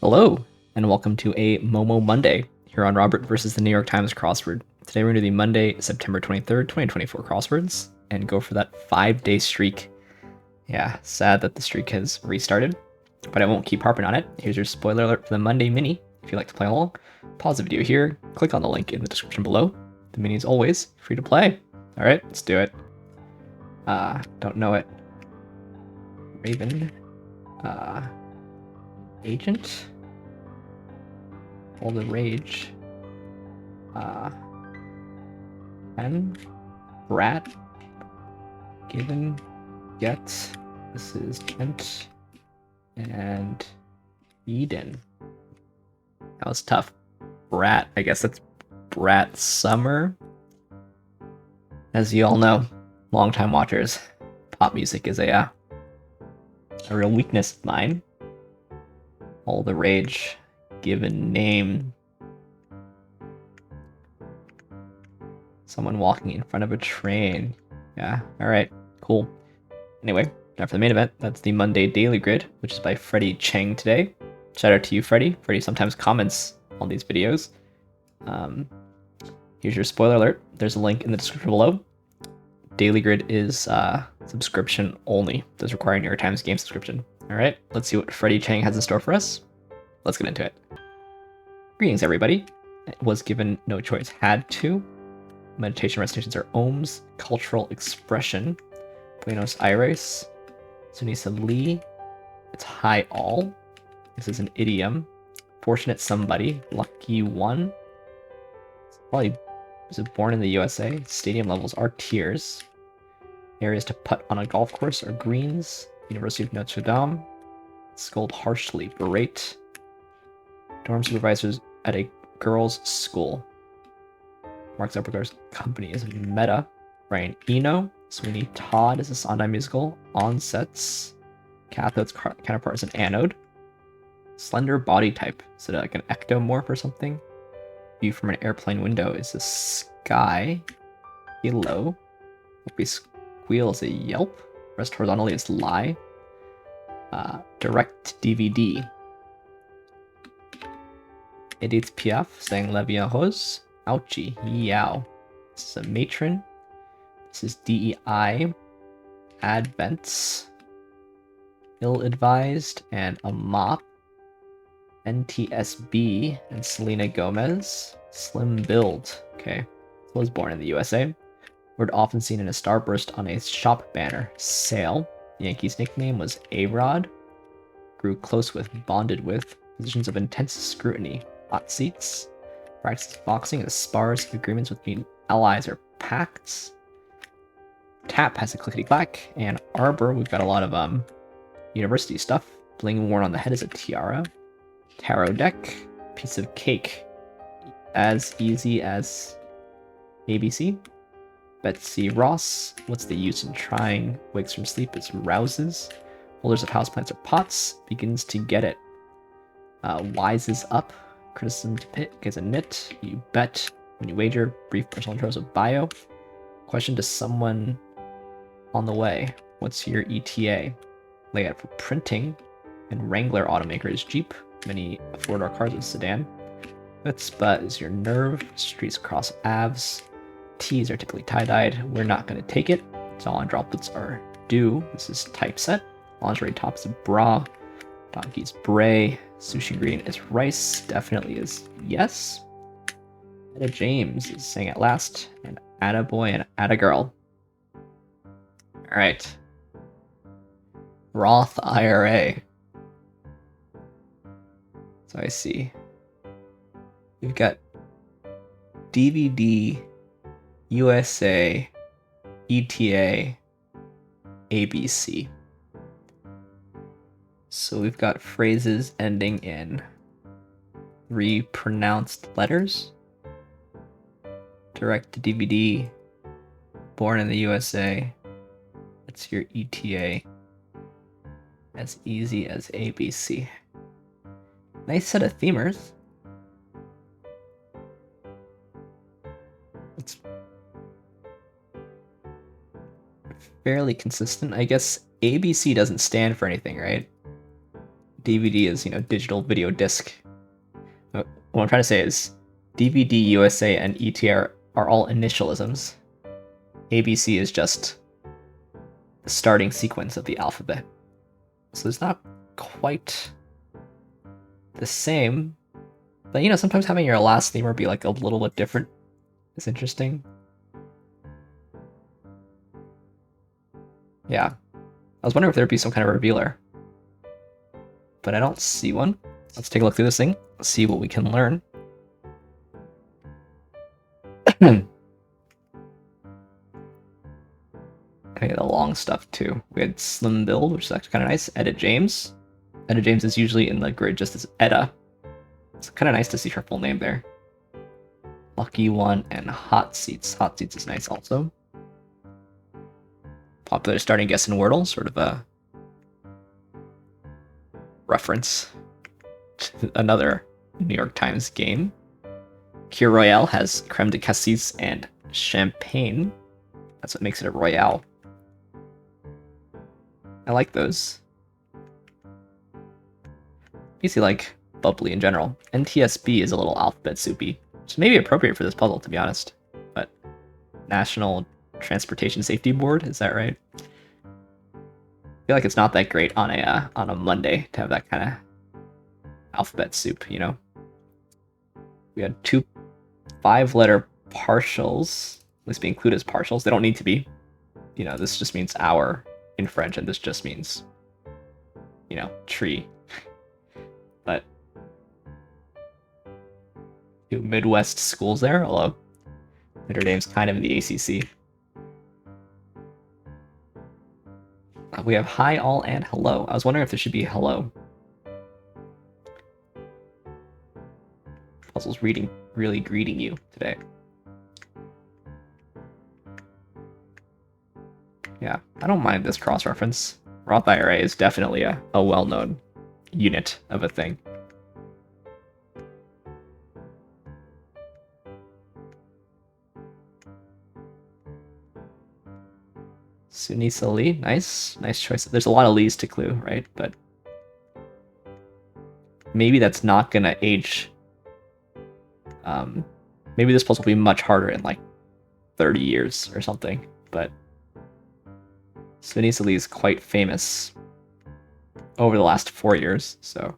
Hello, and welcome to a Momo Monday here on Robert versus the New York Times Crossword. Today we're going to do the Monday, September 23rd, 2024 crosswords and go for that 5-day streak. Yeah, sad that the streak has restarted, but I won't keep harping on it. Here's your spoiler alert for the Monday mini. If you'd like to play along, pause the video here, click on the link in the description below. The mini is always free to play. All right, let's do it. Don't know it. Raven. Agent. All the rage. And Brat. Given. Get. This is Kent. And Eden. That was tough. Brat. I guess that's Brat Summer. As you all know, longtime watchers, pop music is a real weakness of mine. All the rage. Given name. Someone walking in front of a train. Yeah, alright, cool. Anyway, now for the main event, that's the Monday Daily Grid, which is by Freddie Cheng today. Shout out to you, Freddie. Freddie sometimes comments on these videos. Here's your spoiler alert. There's a link in the description below. Daily Grid is subscription only. Does require a New York Times game subscription. Alright, let's see what Freddie Cheng has in store for us. Let's get into it. Greetings, everybody. It was given no choice, had to. Meditation recitations are ohms, cultural expression. Buenos Aires. Sunisa Lee. It's hi all. This is an idiom. Fortunate somebody. Lucky one. Probably was it born in the USA. Stadium levels are tiers. Areas to putt on a golf course are greens. University of Notre Dame. Scold harshly. Berate. Dorm supervisors at a girls' school. Mark Zuckerberg's company is Meta. Ryan Eno. Sweeney Todd is a Sondheim musical. Onsets. Cathode's counterpart is an anode. Slender body type. Is it like an ectomorph or something? View from an airplane window is a sky. Hello. Whoopee squeal is a yelp. Rest horizontally is lie. Direct DVD. Edith Piaf sang La Vie en Rose. Ouchie, yow. This is a matron. This is DEI. Advents. Ill-advised and a mop. NTSB and Selena Gomez. Slim build. Okay. So was born in the USA. Word often seen in a starburst on a shop banner. Sale. The Yankees' nickname was A-Rod. Grew close with, bonded with. Positions of intense scrutiny. Hot seats. Practices boxing as spars. Agreements with being allies or pacts. Tap has a clickety-clack. And Arbor, we've got a lot of university stuff. Bling worn on the head is a tiara. Tarot deck. Piece of cake. As easy as ABC. Betsy Ross. What's the use in trying? Wakes from sleep is rouses. Holders of houseplants are pots. Begins to get it. Wises up. Criticism to pick is a knit. You bet. When you wager. Brief personal intros of bio. Question to someone on the way. What's your ETA? Layout for printing. And Wrangler automaker is Jeep. Many four-door cars with sedan. Chutzpah is your nerve. Streets across Avs. T's are typically tie-dyed. We're not going to take it. So on droplets are due. This is typeset. Lingerie top is a bra. Donkey's bray. Sushi ingredient is rice. Definitely is yes. Etta James is saying at last. And Atta boy and Atta girl. Alright. Roth IRA. So I see. We've got DVD, USA, ETA, ABC. So we've got phrases ending in 3 pronounced letters. Direct to DVD, born in the USA. That's your ETA. As easy as ABC. Nice set of themers. It's fairly consistent. I guess ABC doesn't stand for anything, right? DVD is, digital video disc. What I'm trying to say is DVD, USA, and ETR are all initialisms. ABC is just the starting sequence of the alphabet. So it's not quite the same. But, sometimes having your last lemur be like a little bit different is interesting. Yeah. I was wondering if there'd be some kind of revealer. But I don't see one. Let's take a look through this thing. Let's see what we can learn. Okay, the long stuff too. We had Slim Build, which is actually kind of nice. Etta James. Etta James is usually in the grid just as Etta. It's kind of nice to see her full name there. Lucky One and Hot Seats. Hot Seats is nice also. Popular starting guess in Wordle, sort of a reference to another New York Times game. Kir Royale has creme de cassis and champagne. That's what makes it a Royale. I like those. Easy like bubbly in general. NTSB is a little alphabet soupy, which may be appropriate for this puzzle, to be honest. But National Transportation Safety Board, is that right? I feel like it's not that great on a Monday to have that kind of alphabet soup, We had 2 5-letter partials. At least be included as partials. They don't need to be. This just means hour in French, and this just means, tree. But 2 Midwest schools there, although Notre Dame's kind of in the ACC. We have hi, all, and hello. I was wondering if there should be hello. Puzzle's really greeting you today. Yeah, I don't mind this cross-reference. Roth IRA is definitely a well-known unit of a thing. Sunisa Lee, nice choice. There's a lot of Lees to clue, right? But maybe that's not gonna age. Maybe this puzzle will be much harder in like 30 years or something. But Sunisa Lee is quite famous over the last 4 years, so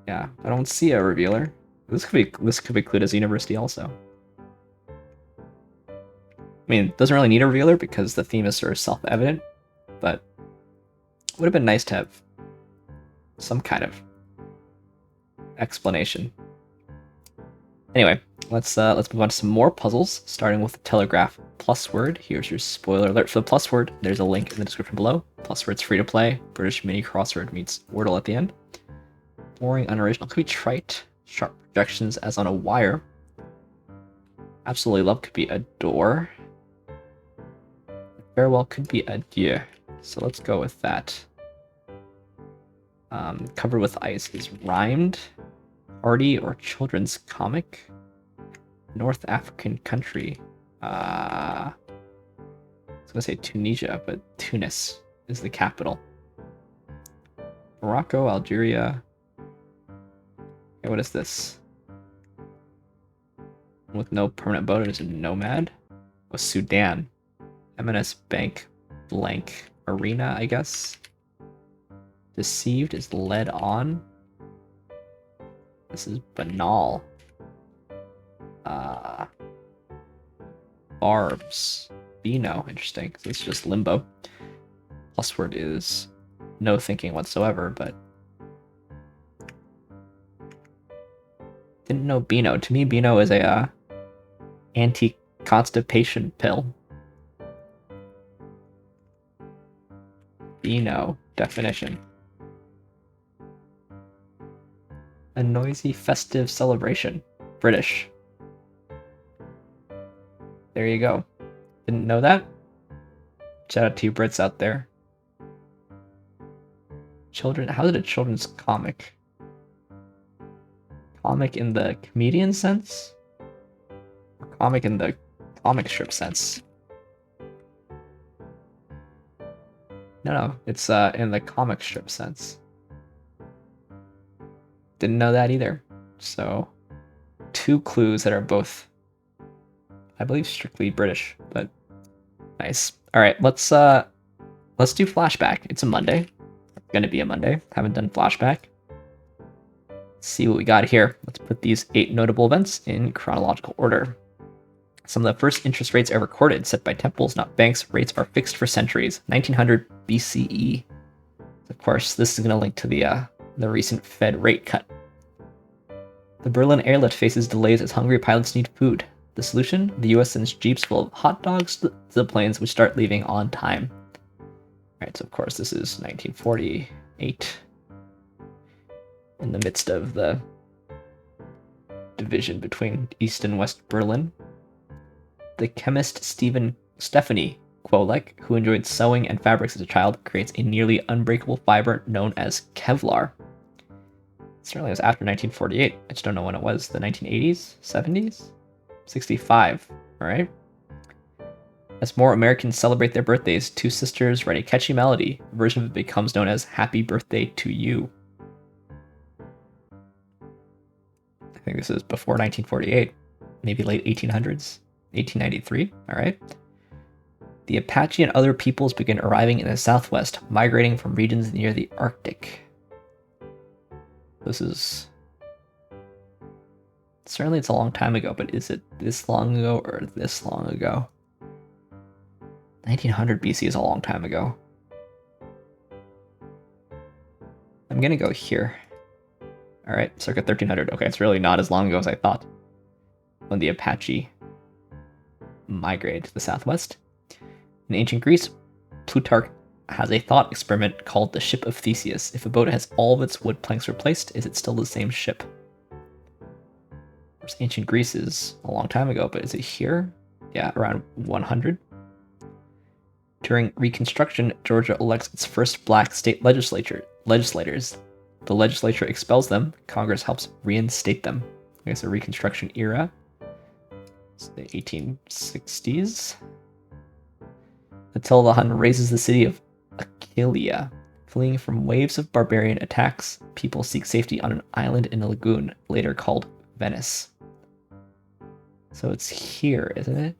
yeah, I don't see a revealer. This could be clued as university also. I mean, it doesn't really need a revealer because the theme is sort of self-evident, but it would have been nice to have some kind of explanation. Anyway, let's move on to some more puzzles, starting with the Telegraph PlusWord. Here's your spoiler alert for the PlusWord. There's a link in the description below. PlusWord's free to play. British mini crossword meets Wordle at the end. Boring, unoriginal. Could be trite. Sharp projections as on a wire. Absolutely love could be adore. Farewell could be adieu. So let's go with that. Covered with Ice is rhymed. Party or children's comic. North African country. I was gonna say Tunisia, but Tunis is the capital. Morocco, Algeria. Okay, what is this? With no permanent boat, it is a nomad. Oh, Sudan. M&S Bank blank arena, I guess. Deceived is led on. This is banal. Barbs. Beano, interesting. So it's just limbo. PlusWord is no thinking whatsoever, but didn't know Beano. To me, Beano is a anti-constipation pill. Beano definition. A noisy, festive celebration. British. There you go. Didn't know that? Shout out to you Brits out there. Children, how is it a children's comic? Comic in the comedian sense? Or comic in the comic strip sense? No, it's in the comic strip sense. Didn't know that either. So, 2 clues that are both, I believe, strictly British, but nice. All right, let's do Flashback. It's a Monday. It's gonna be a Monday. Haven't done Flashback. Let's see what we got here. Let's put these 8 notable events in chronological order. Some of the first interest rates ever recorded, set by temples, not banks. Rates are fixed for centuries. 1900 BCE. Of course, this is going to link to the recent Fed rate cut. The Berlin airlift faces delays as hungry pilots need food. The solution? The US sends jeeps full of hot dogs to the planes, which start leaving on time. Alright, so of course this is 1948. In the midst of the division between East and West Berlin. The chemist Stephanie Kwolek, who enjoyed sewing and fabrics as a child, creates a nearly unbreakable fiber known as Kevlar. It certainly was after 1948. I just don't know when it was. The 1980s? 70s? 65, alright? As more Americans celebrate their birthdays, 2 sisters write a catchy melody. A version of it becomes known as Happy Birthday to You. I think this is before 1948. Maybe late 1800s? 1893, alright? The Apache and other peoples begin arriving in the southwest, migrating from regions near the Arctic. This is... Certainly it's a long time ago, but is it this long ago or this long ago? 1900 BC is a long time ago. I'm gonna go here. Alright, circa 1300. Okay, it's really not as long ago as I thought. When the Apache migrated to the southwest. In ancient Greece, Plutarch has a thought experiment called the Ship of Theseus. If a boat has all of its wood planks replaced, is it still the same ship? Of course, ancient Greece is a long time ago, but is it here? Yeah, around 100. During Reconstruction, Georgia elects its first black state legislators. The legislature expels them. Congress helps reinstate them. I guess the Reconstruction era. It's the 1860s. Attila the Hun razes the city of Aquileia. Fleeing from waves of barbarian attacks, people seek safety on an island in a lagoon, later called Venice. So it's here, isn't it?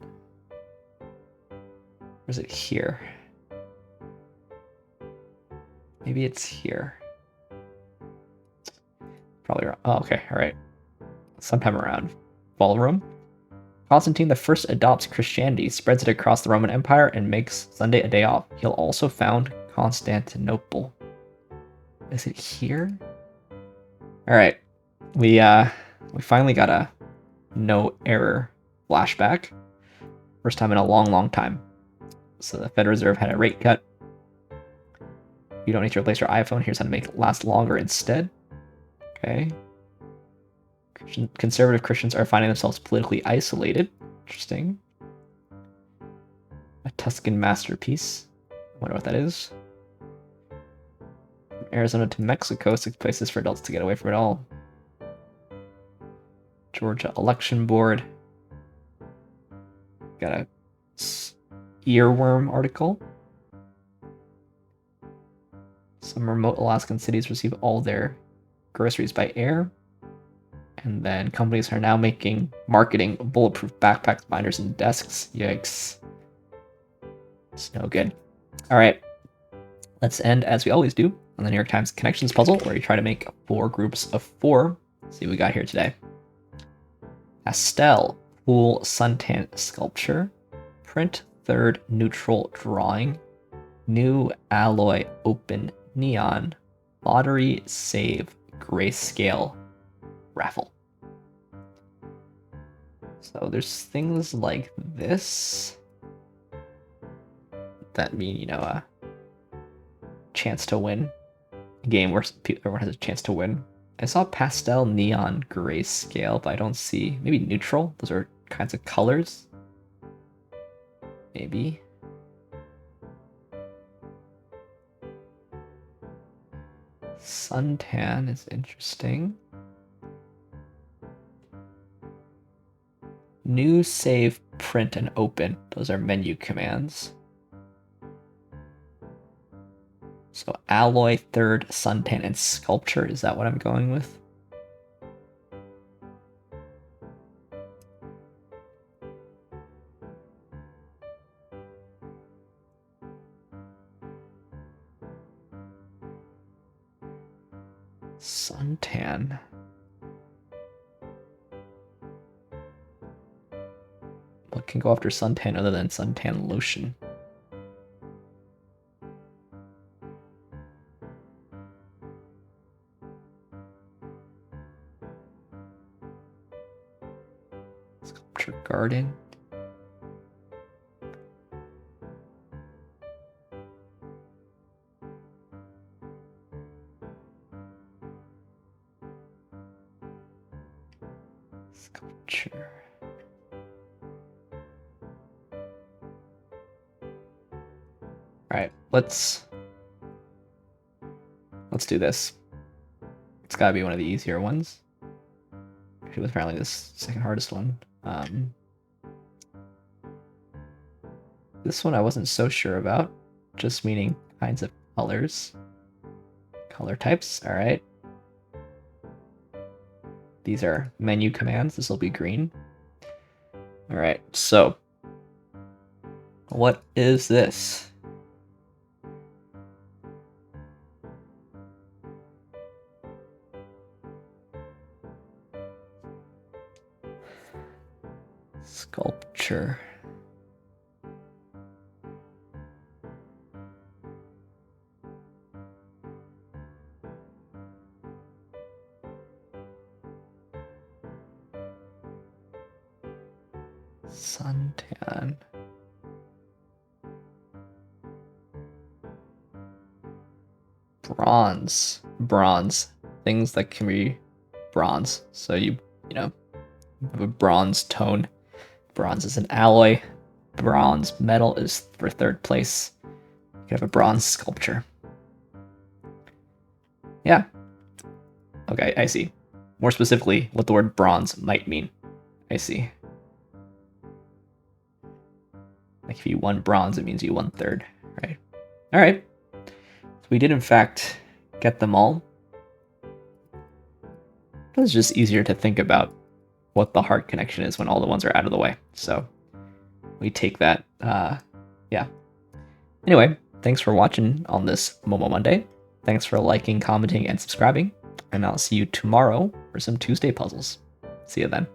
Or is it here? Maybe it's here. Probably wrong. Oh, okay, alright. Sometime around Ballroom. Constantine I adopts Christianity, spreads it across the Roman Empire, and makes Sunday a day off. He'll also found Constantinople. Is it here? Alright. We finally got a no error flashback. First time in a long time. So the Fed Reserve had a rate cut. You don't need to replace your iPhone. Here's how to make it last longer instead. Okay. Conservative Christians are finding themselves politically isolated. Interesting. A Tuscan masterpiece. I wonder what that is. From Arizona to Mexico, 6 places for adults to get away from it all. Georgia election board. Got a earworm article. Some remote Alaskan cities receive all their groceries by air. And then companies are now marketing bulletproof backpacks, binders, and desks. Yikes. It's no good. Alright. Let's end, as we always do, on the New York Times Connections puzzle, where you try to make 4 groups of 4. Let's see what we got here today. Pastel, pool suntan sculpture. Print, third neutral drawing. New alloy open neon. Lottery save grayscale raffle. So there's things like this that mean, a chance to win. A game where everyone has a chance to win. I saw pastel, neon, grayscale, but I don't see... Maybe neutral? Those are kinds of colors? Maybe. Suntan is interesting. New, save, print, and open. Those are menu commands. alloy, third, suntan, and sculpture. Is that what I'm going with? Suntan. What can go after suntan other than suntan lotion? Sculpture garden. Sculpture. Alright, let's do this. It's gotta be one of the easier ones. It was apparently this second hardest one. This one I wasn't so sure about, just meaning kinds of colors. Color types, alright. These are menu commands, this will be green. Alright, so what is this? Sculpture. Suntan. Bronze. Bronze. Things that can be bronze. So you know, have a bronze tone. Bronze is an alloy. Bronze metal is for third place. You can have a bronze sculpture. Yeah. Okay, I see. More specifically, what the word bronze might mean. I see. Like if you won bronze, it means you won third, right? All right. So we did in fact get them all. It was just easier to think about what the heart connection is when all the ones are out of the way. So we take that, yeah. Anyway, thanks for watching on this Momo Monday. Thanks for liking, commenting, and subscribing. And I'll see you tomorrow for some Tuesday puzzles. See you then.